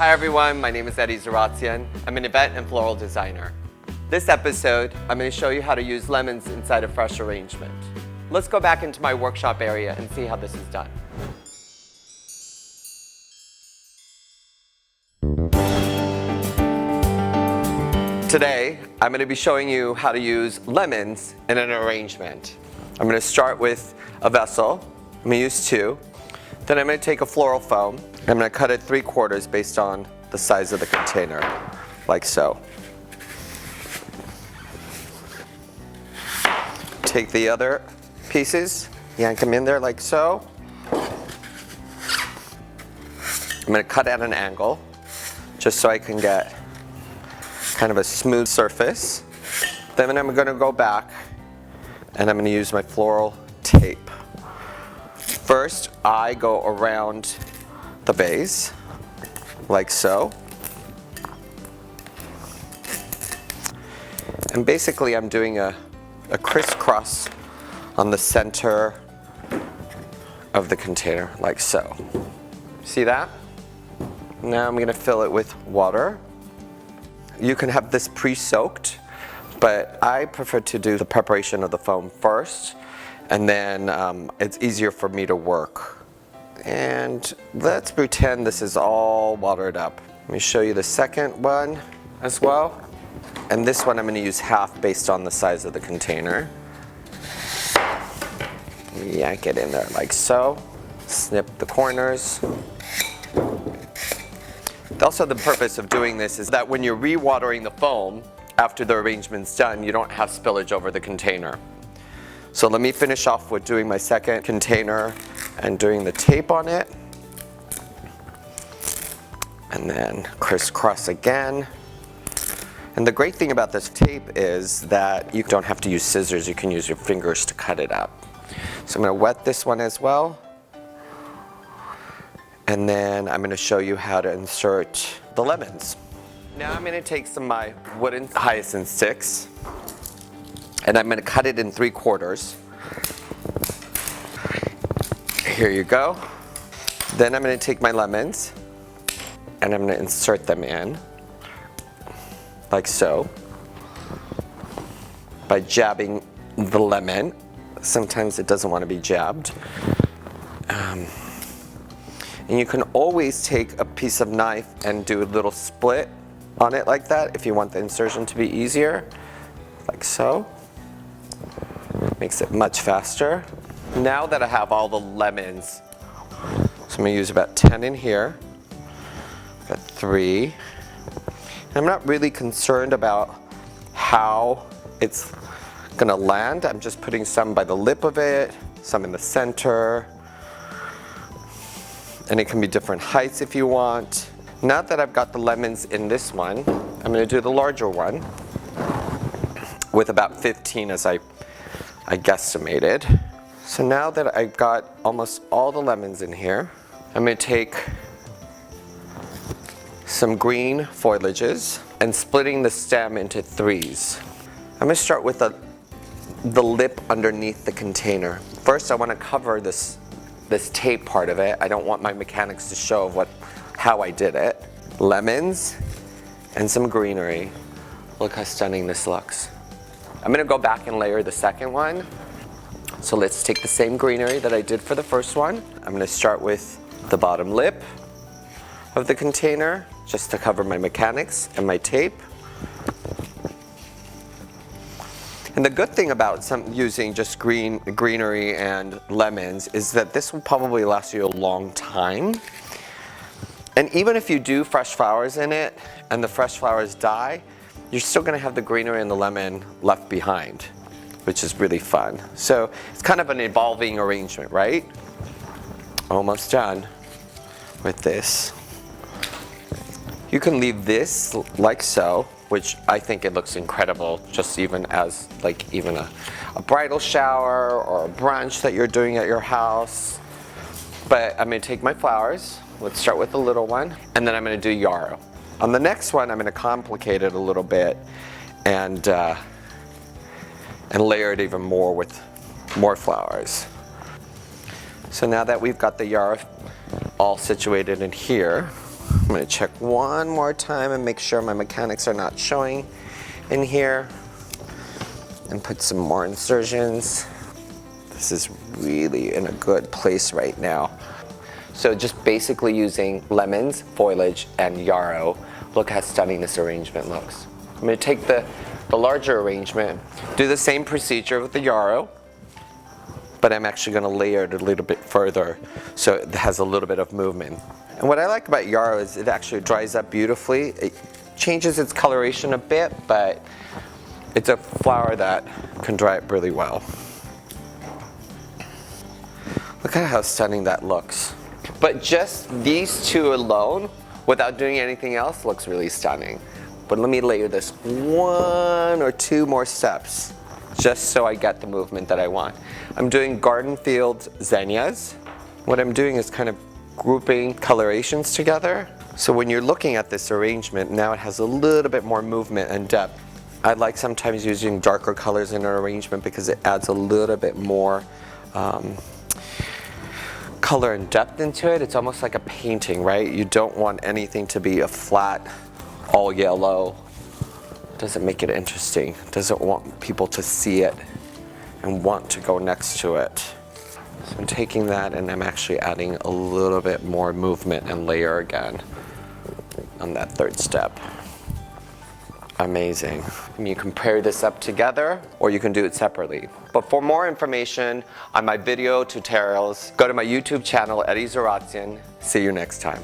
Hi everyone, my name is Zaratsian. I'm an event and floral designer. This episode, I'm going to show you how to use lemons inside a fresh arrangement. Let's go back into my workshop area and see how this is done. Today, I'm going to be showing you how to use lemons in an arrangement. I'm going to start with a vessel. I'm going to use 2. Then I'm going to take a floral foam. I'm going to cut it 3/4 based on the size of the container, like so. Take the other pieces, yank them in there like so. I'm going to cut at an angle, just so I can get kind of a smooth surface. Then I'm going to go back and I'm going to use my floral tape. First, I go around the base, like so. And basically I'm doing a crisscross on the center of the container, like so. See that? Now I'm going to fill it with water. You can have this pre-soaked, but I prefer to do the preparation of the foam first, and then it's easier for me to work. And let's pretend this is all watered up. Let me show you the second one as well. And this one I'm going to use half based on the size of the container. Yank it in there like so. Snip the corners. Also, the purpose of doing this is that when you're re-watering the foam after the arrangement's done, you don't have spillage over the container. So let me finish off with doing my second container and doing the tape on it. And then crisscross again. And the great thing about this tape is that you don't have to use scissors, you can use your fingers to cut it up. So I'm going to wet this one as well. And then I'm going to show you how to insert the lemons. Now I'm going to take some of my wooden hyacinth sticks and I'm going to cut it in 3/4. Here you go. Then I'm going to take my lemons and I'm going to insert them in, like so, by jabbing the lemon. Sometimes it doesn't want to be jabbed. And you can always take a piece of knife and do a little split on it like that if you want the insertion to be easier, like so. Makes it much faster. Now that I have all the lemons, so I'm going to use about 10 in here. Got 3. And I'm not really concerned about how it's going to land. I'm just putting some by the lip of it, some in the center. And it can be different heights if you want. Now that I've got the lemons in this one, I'm going to do the larger one with about 15 as I guesstimated. So now that I've got almost all the lemons in here, I'm going to take some green foliages and splitting the stem into 3s. I'm going to start with the lip underneath the container. First I want to cover this tape part of it. I don't want my mechanics to show how I did it. Lemons and some greenery. Look how stunning this looks. I'm going to go back and layer the second one. So let's take the same greenery that I did for the first one. I'm going to start with the bottom lip of the container just to cover my mechanics and my tape. And the good thing about using just greenery and lemons is that this will probably last you a long time. And even if you do fresh flowers in it and the fresh flowers die, you're still going to have the greenery and the lemon left behind, which is really fun. So it's kind of an evolving arrangement, right? Almost done with this. You can leave this like so, which I think it looks incredible, just even as even a bridal shower or a brunch that you're doing at your house. But I'm going to take my flowers. Let's start with the little one, and then I'm going to do yarrow. On the next one, I'm going to complicate it a little bit and layer it even more with more flowers. So now that we've got the yarrow all situated in here, I'm going to check one more time and make sure my mechanics are not showing in here. And put some more insertions. This is really in a good place right now. So just basically using lemons, foliage, and yarrow. Look how stunning this arrangement looks. I'm going to take the larger arrangement, do the same procedure with the yarrow, but I'm actually going to layer it a little bit further so it has a little bit of movement. And what I like about yarrow is it actually dries up beautifully. It changes its coloration a bit, but it's a flower that can dry up really well. Look at how stunning that looks. But just these two alone, without doing anything else, looks really stunning. But let me layer this one or two more steps, just so I get the movement that I want. I'm doing garden field zinnias. What I'm doing is kind of grouping colorations together. So when you're looking at this arrangement, now it has a little bit more movement and depth. I like sometimes using darker colors in an arrangement because it adds a little bit more color and depth into it. It's almost like a painting, right? You don't want anything to be a flat, all yellow. Doesn't make it interesting. Doesn't want people to see it and want to go next to it. So I'm taking that and I'm actually adding a little bit more movement and layer again on that third step. Amazing. And you can pair this up together or you can do it separately. But for more information on my video tutorials, go to my YouTube channel, Zaratsian. See you next time.